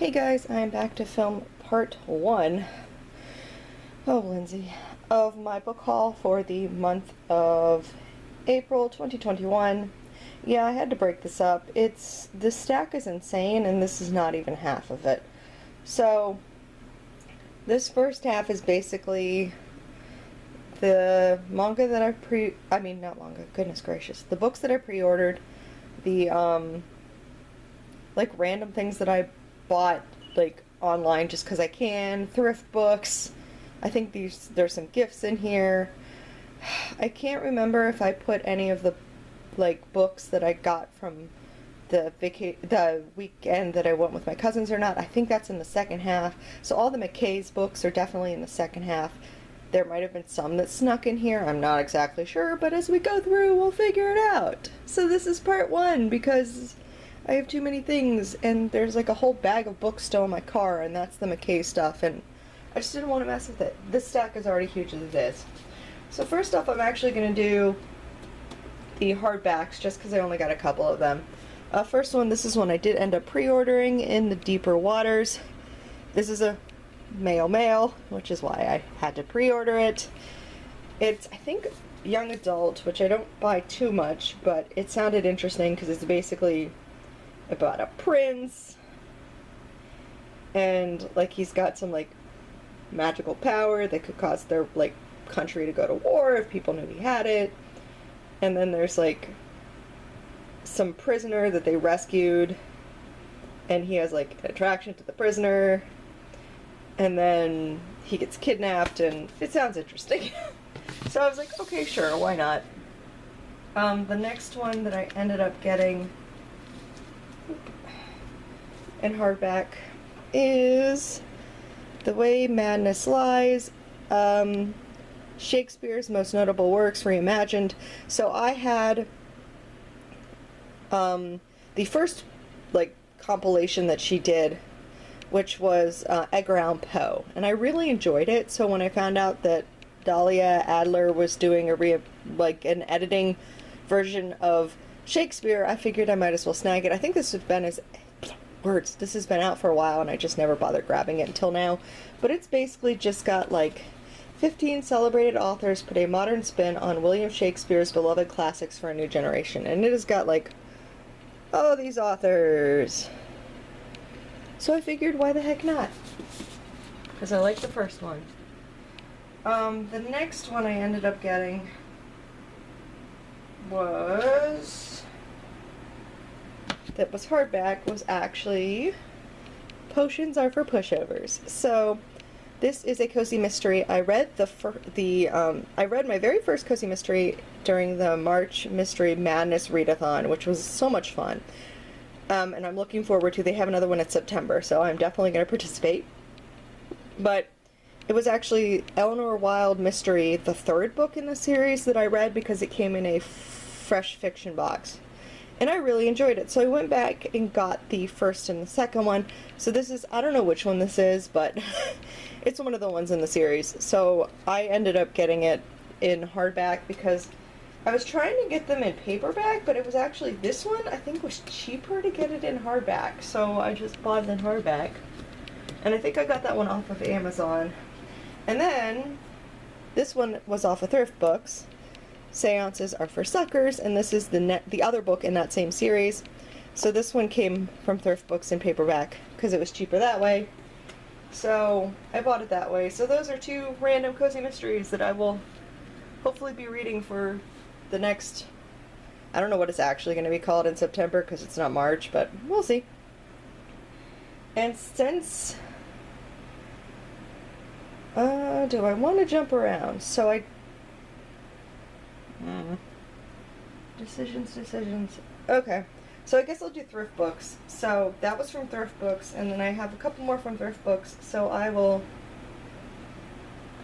Hey guys, I am back to film part 1, oh Lindsay, of my book haul for the month of April 2021. Yeah, I had to break this up. The stack is insane and this is not even half of it. So, this first half is basically the manga that not manga, goodness gracious, the books that I pre-ordered, the, like random things that I bought like online just because I can, thrift books. I think there's some gifts in here. I can't remember if I put any of the like books that I got from the weekend that I went with my cousins or not. I think that's in the second half. So all the McKay's books are definitely in the second half. There might have been some that snuck in here. I'm not exactly sure, but as we go through, we'll figure it out. So this is part 1 because I have too many things, and there's like a whole bag of books still in my car, and that's the McKay stuff, and I just didn't want to mess with it. This stack is already huge as it is. So first off, I'm actually going to do the hardbacks, just because I only got a couple of them. First one, this is one I did end up pre-ordering in the Deeper Waters. This is a male, which is why I had to pre-order it. It's, I think, young adult, which I don't buy too much, but it sounded interesting because it's basically about a prince, and like he's got some like magical power that could cause their like country to go to war if people knew he had it. And then there's like some prisoner that they rescued, and he has like an attraction to the prisoner, and then he gets kidnapped, and it sounds interesting. So I was like, okay, sure, why not. The next one that I ended up getting in hardback is The Way Madness Lies, Shakespeare's Most Notable Works Reimagined. So I had the first like compilation that she did, which was Edgar Allan Poe, and I really enjoyed it. So when I found out that Dahlia Adler was doing an editing version of Shakespeare, I figured I might as well snag it. I think this has been out for a while, and I just never bothered grabbing it until now. But it's basically just got like 15 celebrated authors put a modern spin on William Shakespeare's beloved classics for a new generation. And it has got like, oh, these authors. So I figured, why the heck not? Because I liked the first one. The next one I ended up getting was hardback, was actually Potions Are for Pushovers. So this is a cozy mystery. I read I read my very first cozy mystery during the March Mystery Madness readathon, which was so much fun. And I'm looking forward to, they have another one in September, so I'm definitely going to participate. But it was actually Eleanor Wilde Mystery, the third book in the series that I read, because it came in a fresh fiction box. And I really enjoyed it. So I went back and got the first and the second one. So this is, I don't know which one this is, but it's one of the ones in the series. So I ended up getting it in hardback because I was trying to get them in paperback, but it was actually, this one I think was cheaper to get it in hardback. So I just bought it in hardback. And I think I got that one off of Amazon. And then this one was off of Thrift Books. Seances Are for Suckers, and this is the other book in that same series. So this one came from Thrift Books in paperback because it was cheaper that way. So I bought it that way. So those are 2 random cozy mysteries that I will hopefully be reading for the next, I don't know what it's actually going to be called in September because it's not March, but we'll see. And since do I want to jump around? So Decisions. Okay. So I guess I'll do Thrift Books. So that was from Thrift Books, and then I have a couple more from Thrift Books, so I will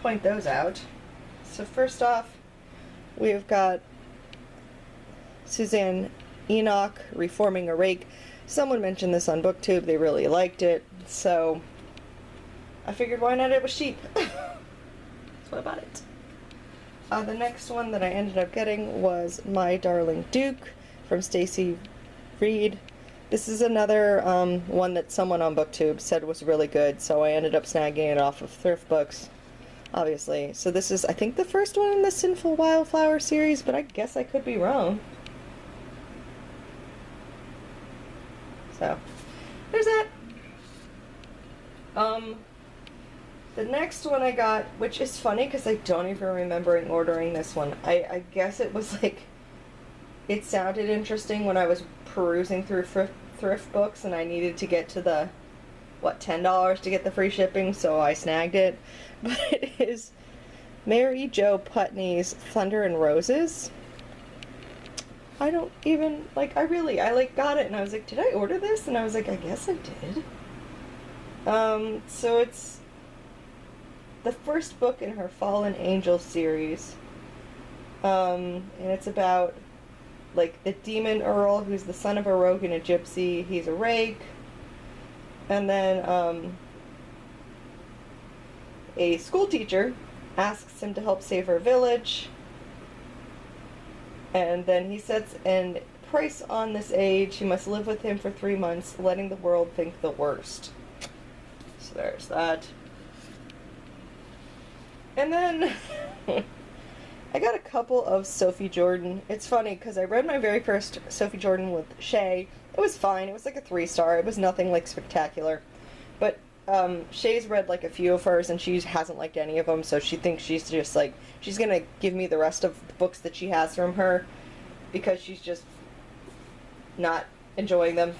point those out. So first off, we've got Suzanne Enoch, Reforming a Rake. Someone mentioned this on BookTube. They really liked it, so I figured why not? It was cheap. That's why I bought it. The next one that I ended up getting was My Darling Duke from Stacy Reed. This is another one that someone on BookTube said was really good, so I ended up snagging it off of Thrift Books, obviously. So this is, I think, the first one in the Sinful Wildflower series, but I guess I could be wrong. So, there's that. The next one I got, which is funny because I don't even remember ordering this one. I guess it was like, it sounded interesting when I was perusing through thrift books and I needed to get to the, what, $10 to get the free shipping, so I snagged it. But it is Mary Jo Putney's Thunder and Roses. I don't even, like, I got it and I was like, did I order this? And I was like, I guess I did. So it's the first book in her Fallen Angel series. And it's about, like, the demon Earl, who's the son of a rogue and a gypsy. He's a rake. And then, a school teacher asks him to help save her village. And then he sets a price on this age. He must live with him for 3 months, letting the world think the worst. So there's that. And then I got a couple of Sophie Jordan. It's funny because I read my very first Sophie Jordan with Shae. It was fine. It was like a 3-star. It was nothing like spectacular. But Shae's read like a few of hers and she hasn't liked any of them, so she thinks she's just like, she's gonna give me the rest of the books that she has from her because she's just not enjoying them.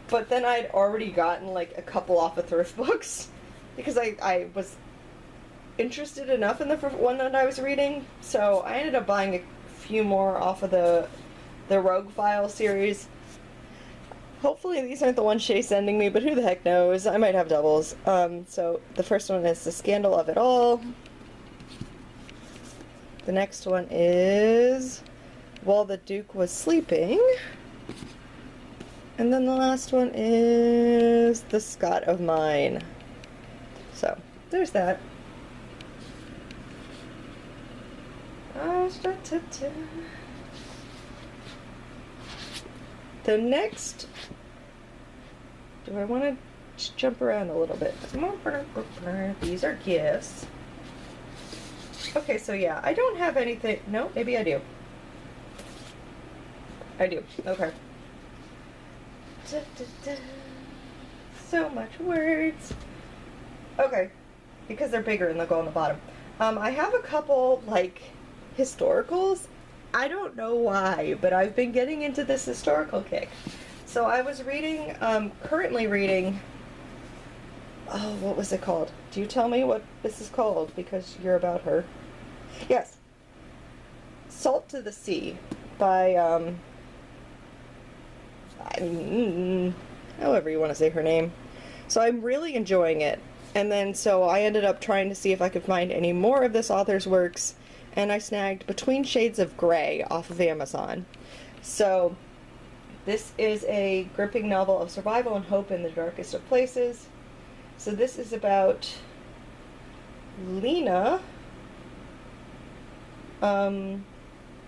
But then I'd already gotten like a couple off of Thrift Books because I was interested enough in the one that I was reading, so I ended up buying a few more off of the Rogue File series. Hopefully these aren't the ones Shae's sending me, but who the heck knows? I might have doubles. So the first one is The Scandal of It All. The next one is While the Duke Was Sleeping. And then the last one is The Scot of Mine. So, there's that. The next... Do I want to jump around a little bit? These are gifts. Okay, so yeah, I don't have anything... No, maybe I do. I do. Okay. So much words. Okay, because they're bigger and they'll go on the bottom. I have a couple, like, historicals. I don't know why, but I've been getting into this historical kick. So I was reading, currently reading, oh, what was it called? Do you tell me what this is called, because you're about her? Yes. Salt to the Sea by, however you want to say her name. So I'm really enjoying it. And then, so I ended up trying to see if I could find any more of this author's works, and I snagged Between Shades of Grey off of Amazon. So, this is a gripping novel of survival and hope in the darkest of places. So this is about Lena.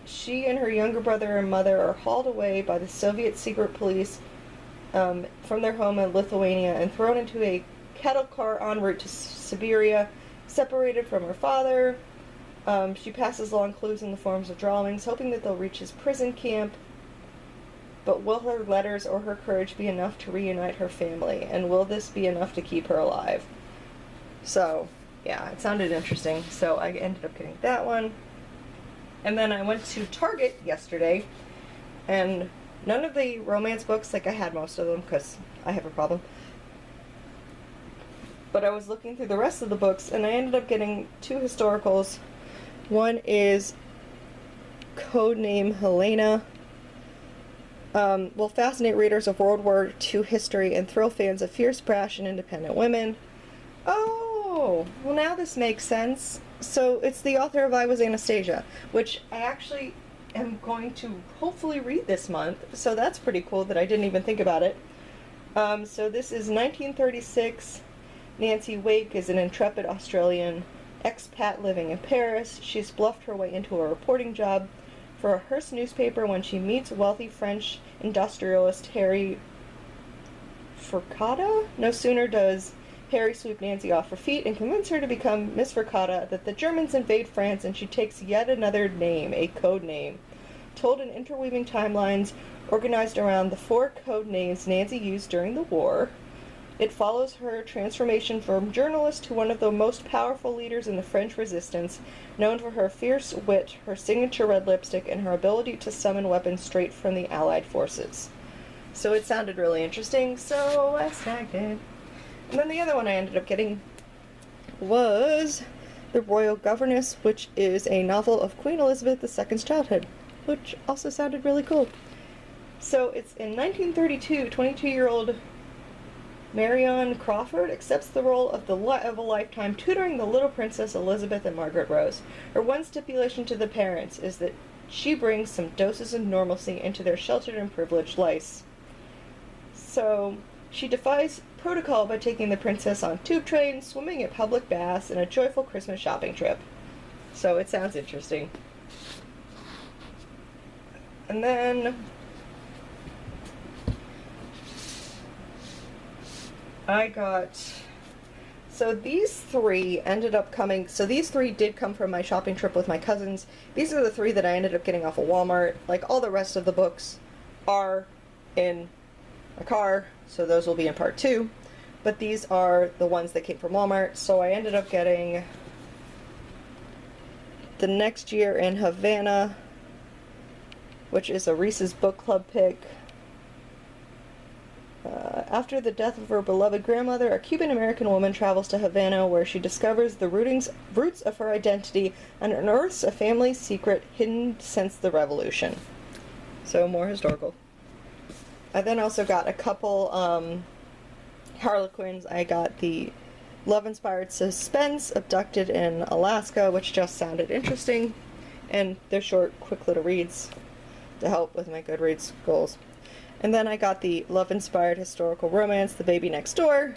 She and her younger brother and mother are hauled away by the Soviet secret police from their home in Lithuania and thrown into a cattle car en route to Siberia, separated from her father. She passes along clues in the forms of drawings, hoping that they'll reach his prison camp. But will her letters or her courage be enough to reunite her family? And will this be enough to keep her alive? So, yeah, it sounded interesting. So I ended up getting that one. And then I went to Target yesterday, and none of the romance books, like I had most of them because I have a problem. But I was looking through the rest of the books, and I ended up getting 2 historicals. One is Codename Helena. Will fascinate readers of World War II history and thrill fans of fierce, brash, and independent women. Oh, well now this makes sense. So it's the author of I Was Anastasia, which I actually am going to hopefully read this month. So that's pretty cool that I didn't even think about it. So this is 1936. Nancy Wake is an intrepid Australian expat living in Paris. She's bluffed her way into a reporting job for a Hearst newspaper when she meets wealthy French industrialist Harry Fricotta. No sooner does Harry sweep Nancy off her feet and convince her to become Miss Fricotta that the Germans invade France, and she takes yet another name, a code name, told in interweaving timelines organized around the 4 code names Nancy used during the war. It follows her transformation from journalist to one of the most powerful leaders in the French resistance, known for her fierce wit, her signature red lipstick, and her ability to summon weapons straight from the Allied forces. So it sounded really interesting, so I snagged it. And then the other one I ended up getting was The Royal Governess, which is a novel of Queen Elizabeth II's childhood, which also sounded really cool. So it's in 1932, 22-year-old Marion Crawford accepts the role of a lifetime, tutoring the little princess Elizabeth and Margaret Rose. Her one stipulation to the parents is that she brings some doses of normalcy into their sheltered and privileged lives. So she defies protocol by taking the princess on tube trains, swimming at public baths, and a joyful Christmas shopping trip. So it sounds interesting. And then I got, so these 3 ended up coming, so these 3 did come from my shopping trip with my cousins. These are the 3 that I ended up getting off of Walmart. Like, all the rest of the books are in a car, so those will be in part 2. But these are the ones that came from Walmart, so I ended up getting The Next Year in Havana, which is a Reese's Book Club pick. After the death of her beloved grandmother, a Cuban-American woman travels to Havana, where she discovers the roots of her identity and unearths a family secret hidden since the revolution. So more historical. I then also got a couple Harlequins. I got the love-inspired suspense, Abducted in Alaska, which just sounded interesting, and they're short, quick little reads to help with my Goodreads goals. And then I got the love-inspired historical romance, The Baby Next Door.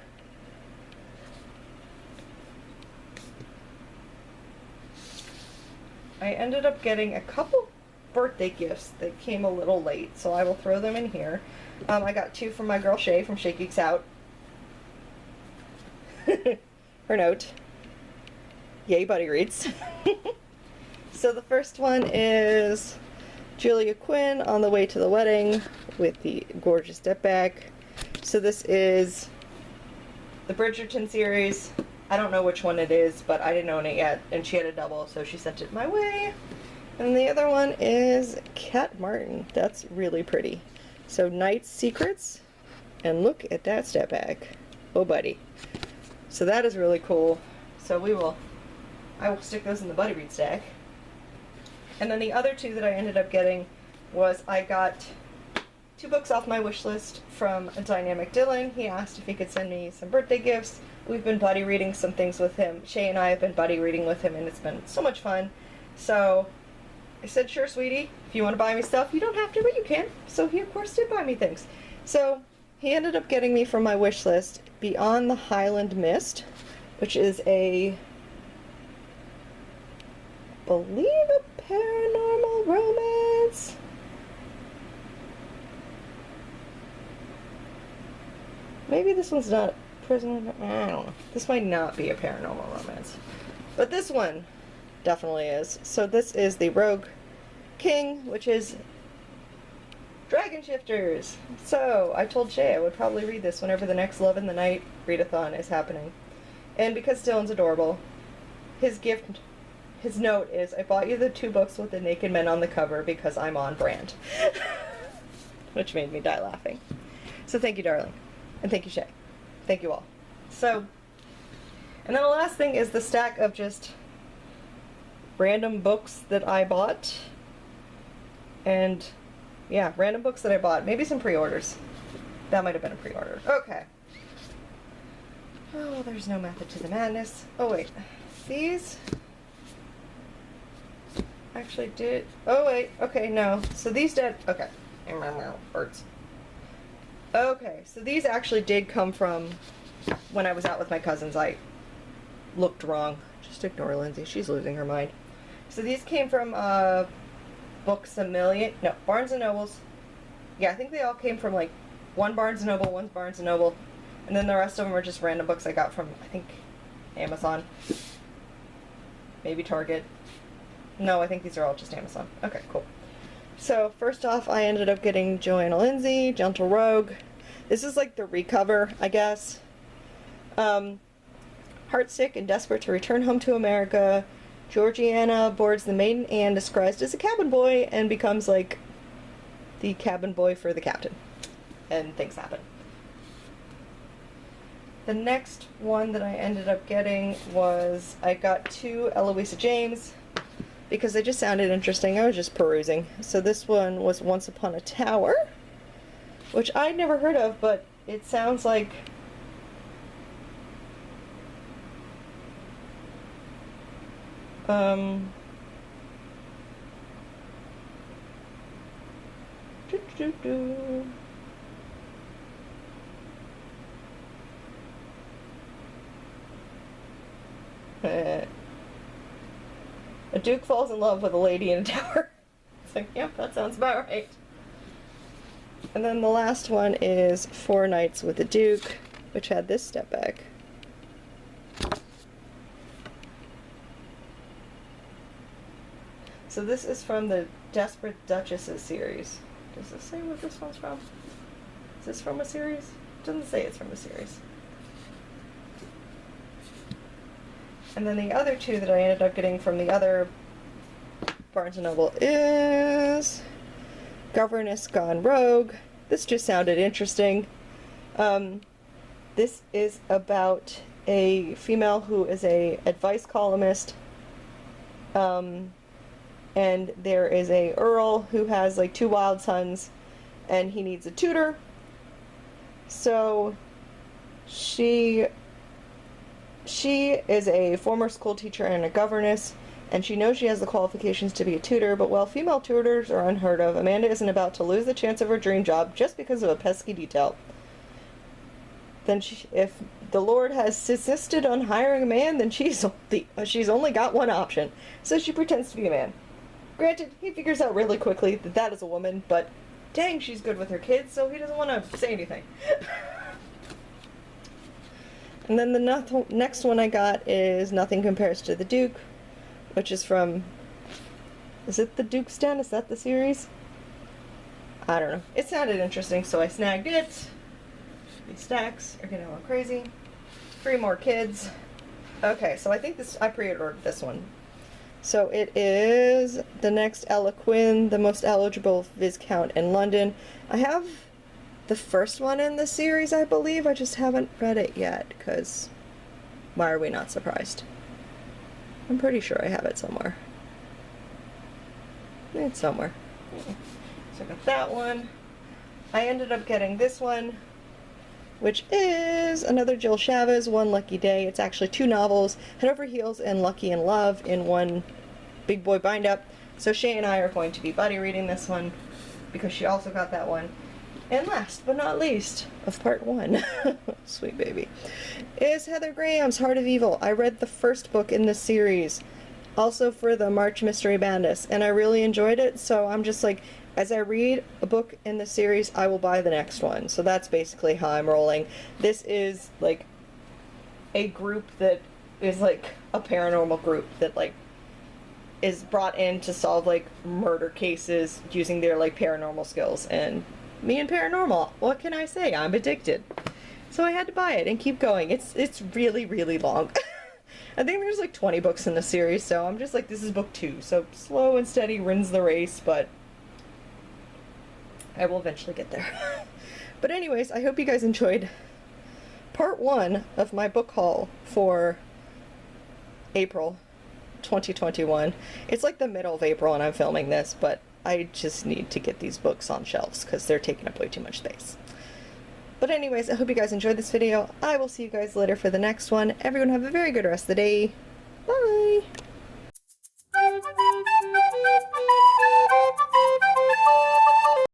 I ended up getting a couple birthday gifts that came a little late, so I will throw them in here. I got 2 from my girl Shae from Shaekgeeksout. Her note. Yay, buddy reads. So the first one is Julia Quinn on the way to the wedding with the gorgeous step back. So this is the Bridgerton series. I don't know which one it is, but I didn't own it yet, and she had a double, so she sent it my way. And the other one is Cat Martin. That's really pretty. So Knight's Secrets, and look at that step back. Oh, buddy. So that is really cool. So I will stick those in the buddy read stack. And then the other 2 that I ended up getting was I got 2 books off my wish list from Dynamic Dylan. He asked if he could send me some birthday gifts. We've been buddy reading some things with him. Shae and I have been buddy reading with him, and it's been so much fun. So I said, sure, sweetie, if you want to buy me stuff, you don't have to, but you can. So he, of course, did buy me things. So he ended up getting me from my wish list Beyond the Highland Mist, which is I believe a paranormal romance. Maybe this one's not Prisoner. I don't know. This might not be a paranormal romance. But this one definitely is. So this is the Rogue King, which is Dragon Shifters. So I told Shae I would probably read this whenever the next Love in the Night readathon is happening. And because Dylan's adorable, his note is, I bought you the 2 books with the naked men on the cover because I'm on brand. Which made me die laughing. So thank you, darling. And thank you, Shae. Thank you all. So, and then the last thing is the stack of just random books that I bought. And, yeah, random books that I bought. Maybe some pre-orders. That might have been a pre-order. Okay. Oh, there's no method to the madness. Oh, wait. These actually did... Oh, wait. Okay, no. So these did... Okay. Birds. Okay, so these actually did come from when I was out with my cousins. I looked wrong. Just ignore Lindsey. She's losing her mind. So these came from Books A Million. No, Barnes & Nobles. Yeah, I think they all came from, like, one Barnes & Noble, one Barnes & Noble, and then the rest of them are just random books I got from, I think, Amazon. Maybe Target. No, I think these are all just Amazon. Okay, cool. So, first off, I ended up getting Joanna Lindsey, Gentle Rogue. This is like the recover, I guess. Heartsick and desperate to return home to America, Georgiana boards the Maiden Anne disguised as a cabin boy and becomes like the cabin boy for the captain. And things happen. The next one that I ended up getting was, I got 2 Eloisa James because they just sounded interesting. I was just perusing. So this one was Once Upon a Tower, which I'd never heard of, but it sounds like a duke falls in love with a lady in a tower. It's like, yep, that sounds about right. And then the last one is 4 Nights with the Duke, which had this step back. So this is from the Desperate Duchesses series. Does this say what this one's from? Is this from a series? It doesn't say it's from a series. And then the other 2 that I ended up getting from the other Barnes & Noble is Governess Gone Rogue. This just sounded interesting. This is about a female who is a advice columnist. And there is a earl who has like 2 wild sons, and he needs a tutor. So she is a former school teacher and a governess, and she knows she has the qualifications to be a tutor, but while female tutors are unheard of, Amanda isn't about to lose the chance of her dream job just because of a pesky detail. Then if the Lord has insisted on hiring a man, then she's only got one option. So she pretends to be a man. Granted, he figures out really quickly that that is a woman, but dang, she's good with her kids, so he doesn't want to say anything. And then the next one I got is Nothing Compares to the Duke, which is from, is it the Duke's Den? Is that the series? I don't know. It sounded interesting, so I snagged it. These stacks are getting a little crazy. 3 more kids. Okay, so I think I pre-ordered this one. So it is the next Ella Quinn, the most eligible Viscount in London. I have the first one in the series, I believe. I just haven't read it yet, because why are we not surprised? I'm pretty sure I have it somewhere. It's somewhere. So I got that one. I ended up getting this one, which is another Jill Chavez, One Lucky Day. It's actually 2 novels, Head Over Heels and Lucky in Love, in one big boy bind-up. So Shae and I are going to be buddy reading this one, because she also got that one. And last but not least of part 1, sweet baby, is Heather Graham's Heart of Evil. I read the first book in this series, also for the March Mystery Madness, and I really enjoyed it, so I'm just like, as I read a book in the series, I will buy the next one. So that's basically how I'm rolling. This is like a group that is like a paranormal group that like is brought in to solve like murder cases using their like paranormal skills. And me and paranormal, what can I say? I'm addicted. So I had to buy it and keep going. It's really, really long. I think there's like 20 books in the series, so I'm just like, this is book 2. So slow and steady wins the race, but I will eventually get there. But anyways, I hope you guys enjoyed part 1 of my book haul for April 2021. It's like the middle of April and I'm filming this, but I just need to get these books on shelves because they're taking up way too much space. But anyways, I hope you guys enjoyed this video. I will see you guys later for the next one. Everyone have a very good rest of the day. Bye!